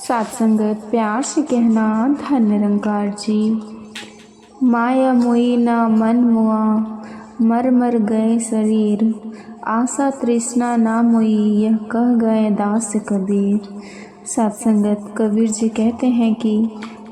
सात संगत प्यार से कहना धन निरंकार जी। माया मोई न मन मुआ, मर मर गए शरीर। आशा तृष्णा ना मोई, यह कह गए दास कबीर। सात संगत कबीर जी कहते हैं कि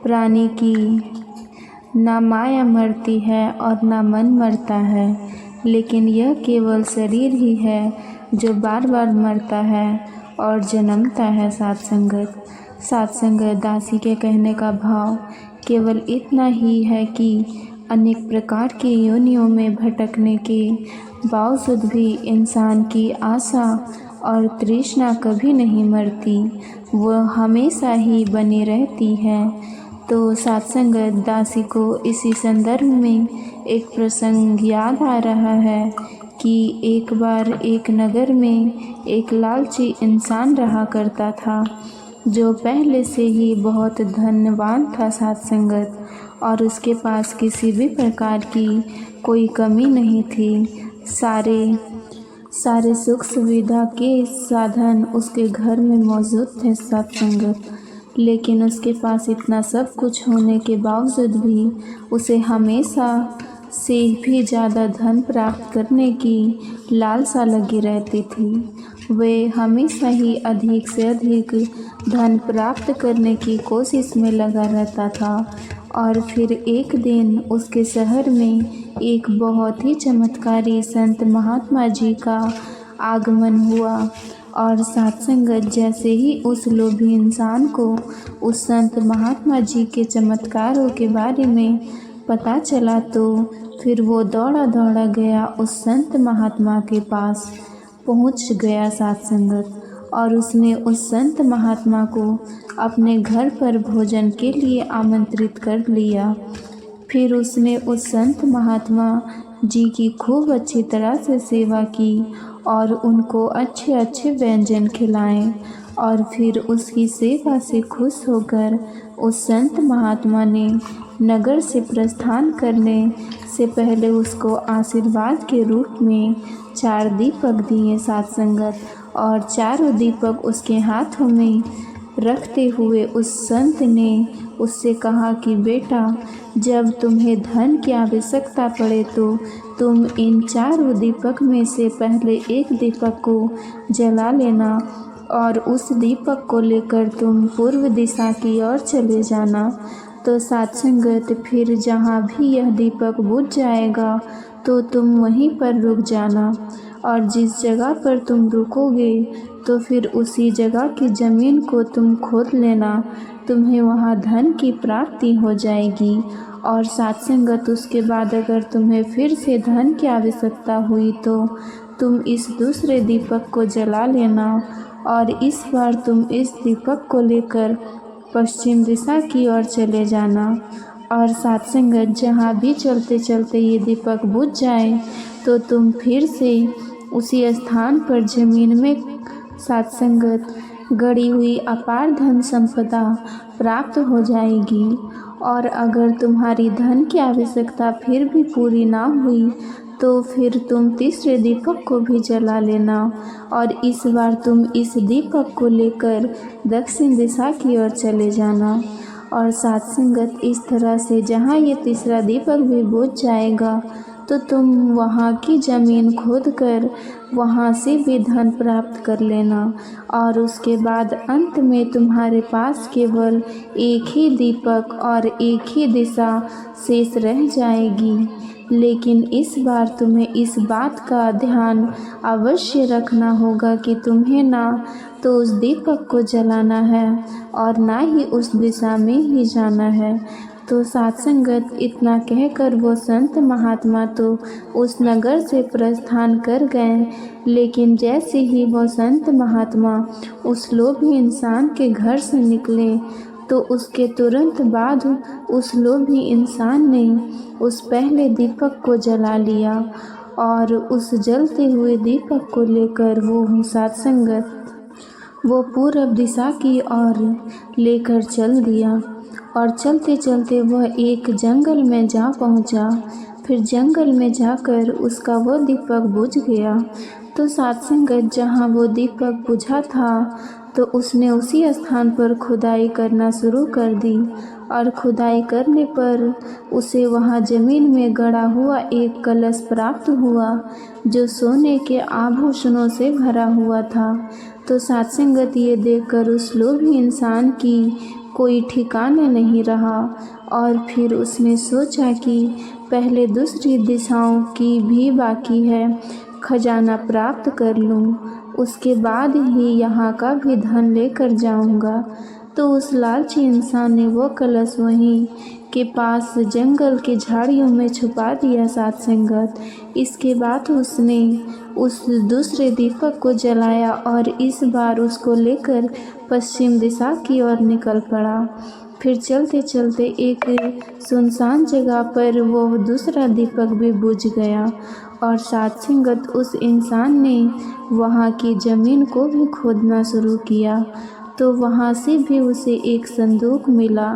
प्राणी की ना माया मरती है और ना मन मरता है, लेकिन यह केवल शरीर ही है जो बार बार मरता है और जन्मता है। सात संगत दासी के कहने का भाव केवल इतना ही है कि अनेक प्रकार की योनियों में भटकने के बावजूद भी इंसान की आशा और तृष्णा कभी नहीं मरती, वह हमेशा ही बनी रहती है। तो सात संगत दासी को इसी संदर्भ में एक प्रसंग याद आ रहा है कि एक बार एक नगर में एक लालची इंसान रहा करता था, जो पहले से ही बहुत धनवान था सात संगत, और उसके पास किसी भी प्रकार की कोई कमी नहीं थी। सारे सुख सुविधा के साधन उसके घर में मौजूद थे सात संगत, लेकिन उसके पास इतना सब कुछ होने के बावजूद भी उसे हमेशा से भी ज़्यादा धन प्राप्त करने की लालसा लगी रहती थी। वे हमेशा ही अधिक से अधिक धन प्राप्त करने की कोशिश में लगा रहता था। और फिर एक दिन उसके शहर में एक बहुत ही चमत्कारी संत महात्मा जी का आगमन हुआ, और सात संगत जैसे ही उस लोभी इंसान को उस संत महात्मा जी के चमत्कारों के बारे में पता चला, तो फिर वो दौड़ा दौड़ा गया उस संत महात्मा के पास पहुंच गया सात संगत, और उसने उस संत महात्मा को अपने घर पर भोजन के लिए आमंत्रित कर लिया। फिर उसने उस संत महात्मा जी की खूब अच्छी तरह से सेवा की और उनको अच्छे अच्छे व्यंजन खिलाए, और फिर उसकी सेवा से खुश होकर उस संत महात्मा ने नगर से प्रस्थान करने से पहले उसको आशीर्वाद के रूप में 4 दीपक दिए सात संगत, और चारों दीपक उसके हाथों में रखते हुए उस संत ने उससे कहा कि बेटा, जब तुम्हें धन की आवश्यकता पड़े तो तुम इन 4 दीपक में से पहले एक दीपक को जला लेना, और उस दीपक को लेकर तुम पूर्व दिशा की ओर चले जाना। तो सात संगत फिर जहाँ भी यह दीपक बुझ जाएगा तो तुम वहीं पर रुक जाना, और जिस जगह पर तुम रुकोगे तो फिर उसी जगह की ज़मीन को तुम खोद लेना, तुम्हें वहाँ धन की प्राप्ति हो जाएगी। और सात संगत उसके बाद अगर तुम्हें फिर से धन की आवश्यकता हुई तो तुम इस दूसरे दीपक को जला लेना, और इस बार तुम इस दीपक को लेकर पश्चिम दिशा की ओर चले जाना। और सात संगत जहाँ भी चलते चलते ये दीपक बुझ जाए तो तुम फिर से उसी स्थान पर ज़मीन में सात संगत गड़ी हुई अपार धन संपदा प्राप्त हो जाएगी। और अगर तुम्हारी धन की आवश्यकता फिर भी पूरी ना हुई तो फिर तुम तीसरे दीपक को भी जला लेना, और इस बार तुम इस दीपक को लेकर दक्षिण दिशा की ओर चले जाना। और सात संगत इस तरह से जहाँ ये तीसरा दीपक भी बुझ जाएगा तो तुम वहाँ की ज़मीन खोद कर वहाँ से भी धन प्राप्त कर लेना, और उसके बाद अंत में तुम्हारे पास केवल एक ही दीपक और एक ही दिशा शेष रह जाएगी। लेकिन इस बार तुम्हें इस बात का ध्यान अवश्य रखना होगा कि तुम्हें ना तो उस दीपक को जलाना है और ना ही उस दिशा में ही जाना है। तो सात संगत इतना कहकर वो संत महात्मा तो उस नगर से प्रस्थान कर गए, लेकिन जैसे ही वो संत महात्मा उस लोभी इंसान के घर से निकले तो उसके तुरंत बाद उस लोभी इंसान ने उस पहले दीपक को जला लिया, और उस जलते हुए दीपक को लेकर वो सात संगत वो पूरब दिशा की ओर लेकर चल दिया। और चलते चलते वह एक जंगल में जा पहुंचा। फिर जंगल में जाकर उसका वो दीपक बुझ गया। तो सात संगत जहाँ वो दीपक बुझा था तो उसने उसी स्थान पर खुदाई करना शुरू कर दी और खुदाई करने पर उसे वहाँ ज़मीन में गड़ा हुआ एक कलश प्राप्त हुआ जो सोने के आभूषणों से भरा हुआ था। तो सात संगत ये देखकर उस लोभी इंसान की कोई ठिकाना नहीं रहा और फिर उसने सोचा कि पहले दूसरी दिशाओं की भी बाकी है, खजाना प्राप्त कर लूं, उसके बाद ही यहाँ का भी धन लेकर जाऊंगा। तो उस लालची इंसान ने वो कलश वहीं के पास जंगल के झाड़ियों में छुपा दिया। सात संगत इसके बाद उसने उस दूसरे दीपक को जलाया और इस बार उसको लेकर पश्चिम दिशा की ओर निकल पड़ा। फिर चलते चलते एक सुनसान जगह पर वो दूसरा दीपक भी बुझ गया और सात संगत उस इंसान ने वहाँ की ज़मीन को भी खोदना शुरू किया। तो वहाँ से भी उसे एक संदूक मिला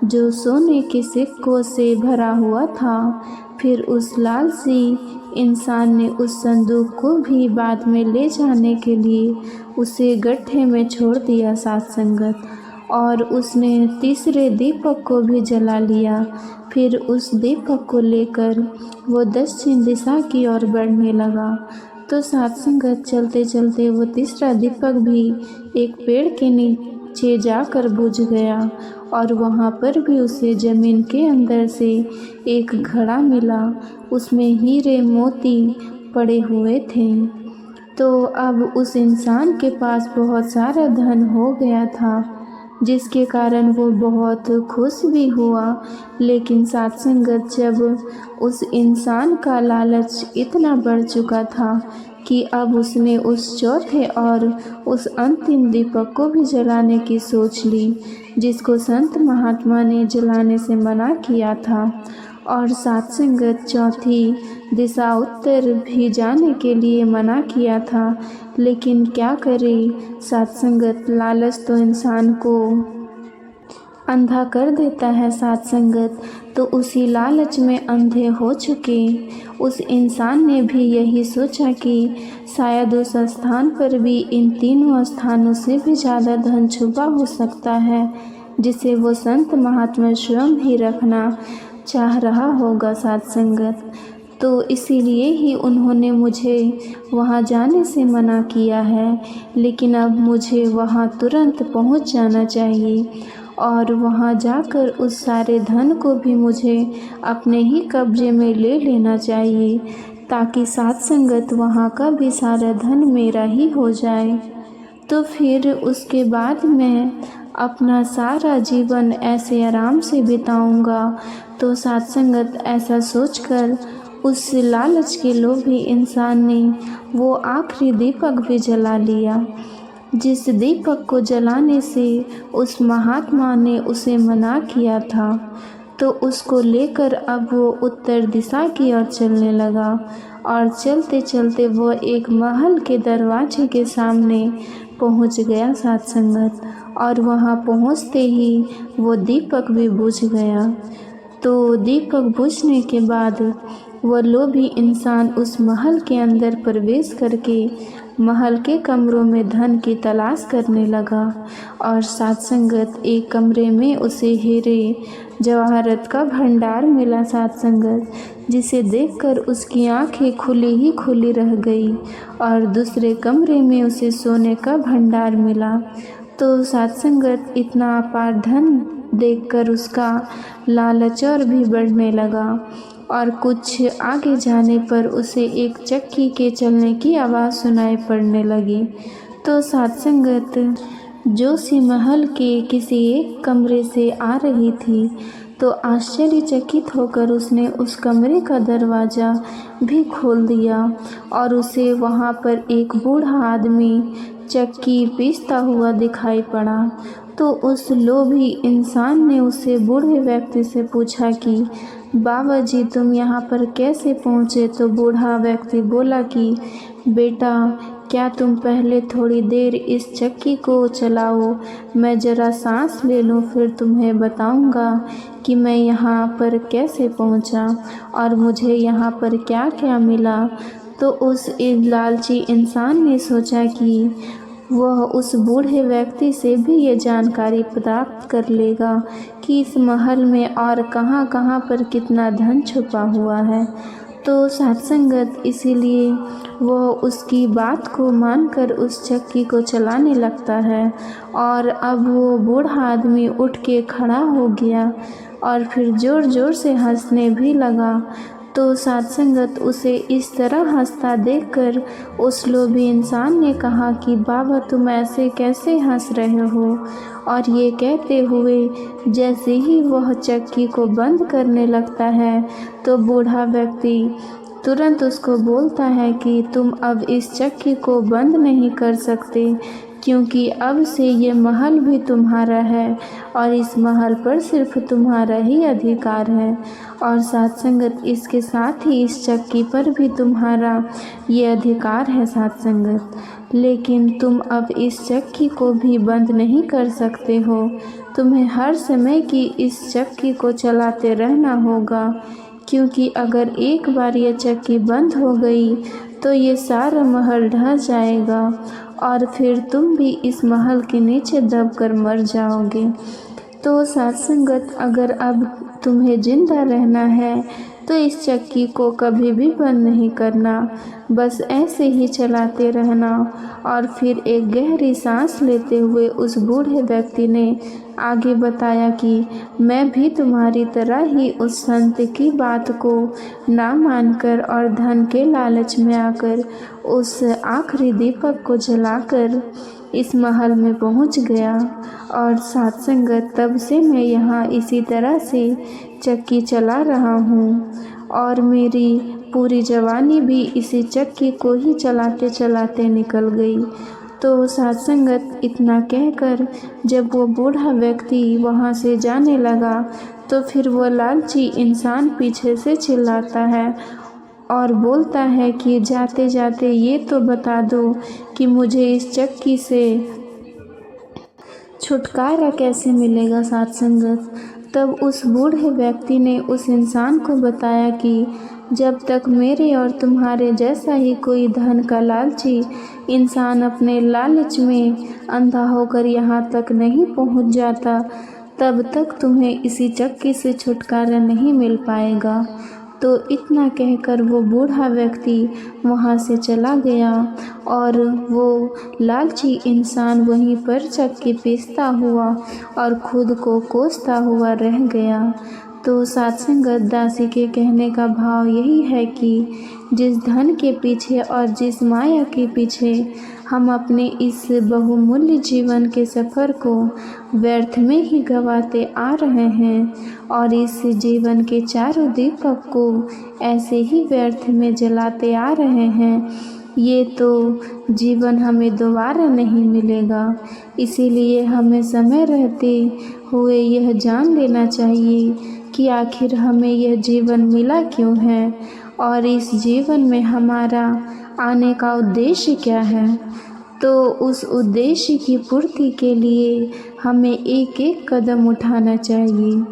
जो सोने के सिक्कों से भरा हुआ था। फिर उस लालची इंसान ने उस संदूक को भी बाद में ले जाने के लिए उसे गड्ढे में छोड़ दिया। सात संगत और उसने तीसरे दीपक को भी जला लिया। फिर उस दीपक को लेकर वो दक्षिण दिशा की ओर बढ़ने लगा। तो सात संगत चलते चलते वो तीसरा दीपक भी एक पेड़ के नीचे जाकर बुझ गया और वहाँ पर भी उसे ज़मीन के अंदर से एक घड़ा मिला, उसमें हीरे मोती पड़े हुए थे। तो अब उस इंसान के पास बहुत सारा धन हो गया था, जिसके कारण वो बहुत खुश भी हुआ। लेकिन सात संगत जब उस इंसान का लालच इतना बढ़ चुका था कि अब उसने उस चौथे और उस अंतिम दीपक को भी जलाने की सोच ली, जिसको संत महात्मा ने जलाने से मना किया था। और सात संगत चौथी दिशा उत्तर भी जाने के लिए मना किया था। लेकिन क्या करे, सात संगत लालच तो इंसान को अंधा कर देता है। सात संगत तो उसी लालच में अंधे हो चुके उस इंसान ने भी यही सोचा कि शायद उस स्थान पर भी इन तीनों स्थानों से भी ज़्यादा धन छुपा हो सकता है, जिसे वो संत महात्मा स्वयं ही रखना चाह रहा होगा। सात संगत तो इसीलिए ही उन्होंने मुझे वहाँ जाने से मना किया है। लेकिन अब मुझे वहाँ तुरंत पहुँच जाना चाहिए और वहाँ जाकर उस सारे धन को भी मुझे अपने ही कब्जे में ले लेना चाहिए, ताकि सात संगत वहाँ का भी सारा धन मेरा ही हो जाए। तो फिर उसके बाद मैं अपना सारा जीवन ऐसे आराम से बिताऊंगा। तो सात संगत ऐसा सोचकर उस लालच के लोभी इंसान ने वो आखिरी दीपक भी जला लिया, जिस दीपक को जलाने से उस महात्मा ने उसे मना किया था। तो उसको लेकर अब वो उत्तर दिशा की ओर चलने लगा और चलते चलते वो एक महल के दरवाजे के सामने पहुंच गया। सात संगत और वहां पहुंचते ही वो दीपक भी बुझ गया। तो दीपक बुझने के बाद वह लोभी इंसान उस महल के अंदर प्रवेश करके महल के कमरों में धन की तलाश करने लगा। और सात संगत एक कमरे में उसे हीरे जवाहरत का भंडार मिला। सात संगत जिसे देखकर उसकी आंखें खुली ही खुली रह गई। और दूसरे कमरे में उसे सोने का भंडार मिला। तो सात संगत इतना अपार धन देखकर उसका लालच और भी बढ़ने लगा। और कुछ आगे जाने पर उसे एक चक्की के चलने की आवाज़ सुनाई पड़ने लगी। तो सात संगत जो सी महल के किसी एक कमरे से आ रही थी, तो आश्चर्यचकित होकर उसने उस कमरे का दरवाज़ा भी खोल दिया और उसे वहाँ पर एक बूढ़ा आदमी चक्की पीसता हुआ दिखाई पड़ा। तो उस लोभी इंसान ने उसे बूढ़े व्यक्ति से पूछा कि बाबा जी तुम यहाँ पर कैसे पहुँचे? तो बूढ़ा व्यक्ति बोला कि बेटा क्या तुम पहले थोड़ी देर इस चक्की को चलाओ, मैं ज़रा सांस ले लूँ, फिर तुम्हें बताऊँगा कि मैं यहाँ पर कैसे पहुँचा और मुझे यहाँ पर क्या क्या मिला। तो उस लालची इंसान ने सोचा कि वह उस बूढ़े व्यक्ति से भी ये जानकारी प्राप्त कर लेगा कि इस महल में और कहाँ कहाँ पर कितना धन छुपा हुआ है। तो सत्संगत इसीलिए वह उसकी बात को मानकर उस चक्की को चलाने लगता है। और अब वो बूढ़ा आदमी उठ के खड़ा हो गया और फिर ज़ोर ज़ोर से हंसने भी लगा। तो सत्संगत उसे इस तरह हंसता देखकर उस लोभी इंसान ने कहा कि बाबा तुम ऐसे कैसे हंस रहे हो। और ये कहते हुए जैसे ही वह चक्की को बंद करने लगता है तो बूढ़ा व्यक्ति तुरंत उसको बोलता है कि तुम अब इस चक्की को बंद नहीं कर सकते, क्योंकि अब से ये महल भी तुम्हारा है और इस महल पर सिर्फ तुम्हारा ही अधिकार है। और सत्संगत इसके साथ ही इस चक्की पर भी तुम्हारा ये अधिकार है सत्संगत। लेकिन तुम अब इस चक्की को भी बंद नहीं कर सकते हो, तुम्हें हर समय की इस चक्की को चलाते रहना होगा, क्योंकि अगर एक बार ये चक्की बंद हो गई तो ये सारा महल ढह जाएगा और फिर तुम भी इस महल के नीचे दबकर मर जाओगे। तो सत्संगत अगर अब तुम्हें जिंदा रहना है तो इस चक्की को कभी भी बंद नहीं करना, बस ऐसे ही चलाते रहना। और फिर एक गहरी सांस लेते हुए उस बूढ़े व्यक्ति ने आगे बताया कि मैं भी तुम्हारी तरह ही उस संत की बात को ना मानकर और धन के लालच में आकर उस आखिरी दीपक को जलाकर इस महल में पहुंच गया। और सत्संगत तब से मैं यहाँ इसी तरह से चक्की चला रहा हूँ और मेरी पूरी जवानी भी इसी चक्की को ही चलाते चलाते निकल गई। तो सत्संगत इतना कहकर जब वो बूढ़ा व्यक्ति वहाँ से जाने लगा तो फिर वो लालची इंसान पीछे से चिल्लाता है और बोलता है कि जाते जाते ये तो बता दो कि मुझे इस चक्की से छुटकारा कैसे मिलेगा सत्संगत। तब उस बूढ़े व्यक्ति ने उस इंसान को बताया कि जब तक मेरे और तुम्हारे जैसा ही कोई धन का लालची इंसान अपने लालच में अंधा होकर यहाँ तक नहीं पहुँच जाता, तब तक तुम्हें इसी चक्की से छुटकारा नहीं मिल पाएगा। तो इतना कहकर वो बूढ़ा व्यक्ति वहाँ से चला गया और वो लालची इंसान वहीं पर चक्की पीसता हुआ और खुद को कोसता हुआ रह गया। तो सत्संगत दासी के कहने का भाव यही है कि जिस धन के पीछे और जिस माया के पीछे हम अपने इस बहुमूल्य जीवन के सफ़र को व्यर्थ में ही गंवाते आ रहे हैं और इस जीवन के चारों दीपक को ऐसे ही व्यर्थ में जलाते आ रहे हैं, ये तो जीवन हमें दोबारा नहीं मिलेगा। इसीलिए हमें समय रहते हुए यह जान लेना चाहिए कि आखिर हमें यह जीवन मिला क्यों है और इस जीवन में हमारा आने का उद्देश्य क्या है। तो उस उद्देश्य की पूर्ति के लिए हमें एक एक कदम उठाना चाहिए।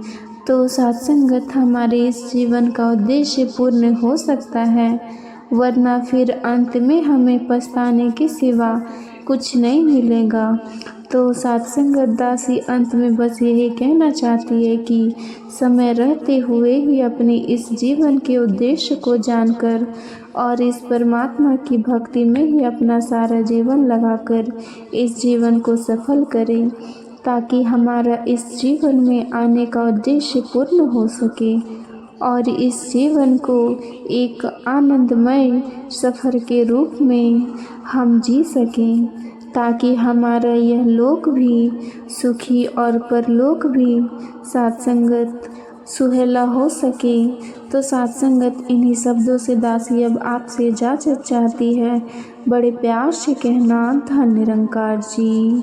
तो सत्संगत हमारे इस जीवन का उद्देश्य पूर्ण हो सकता है, वरना फिर अंत में हमें पछताने के सिवा कुछ नहीं मिलेगा। तो सत्संगत दासी अंत में बस यही कहना चाहती है कि समय रहते हुए ही अपने इस जीवन के उद्देश्य को जानकर और इस परमात्मा की भक्ति में ही अपना सारा जीवन लगाकर इस जीवन को सफल करें, ताकि हमारा इस जीवन में आने का उद्देश्य पूर्ण हो सके और इस जीवन को एक आनंदमय सफ़र के रूप में हम जी सकें, ताकि हमारा यह लोक भी सुखी और परलोक भी सत्संगत सुहेला हो सके। तो सत्संगत इन्हीं शब्दों से दासी अब आपसे इजाज़त चाहती है। बड़े प्यार से कहना, धन निरंकार जी।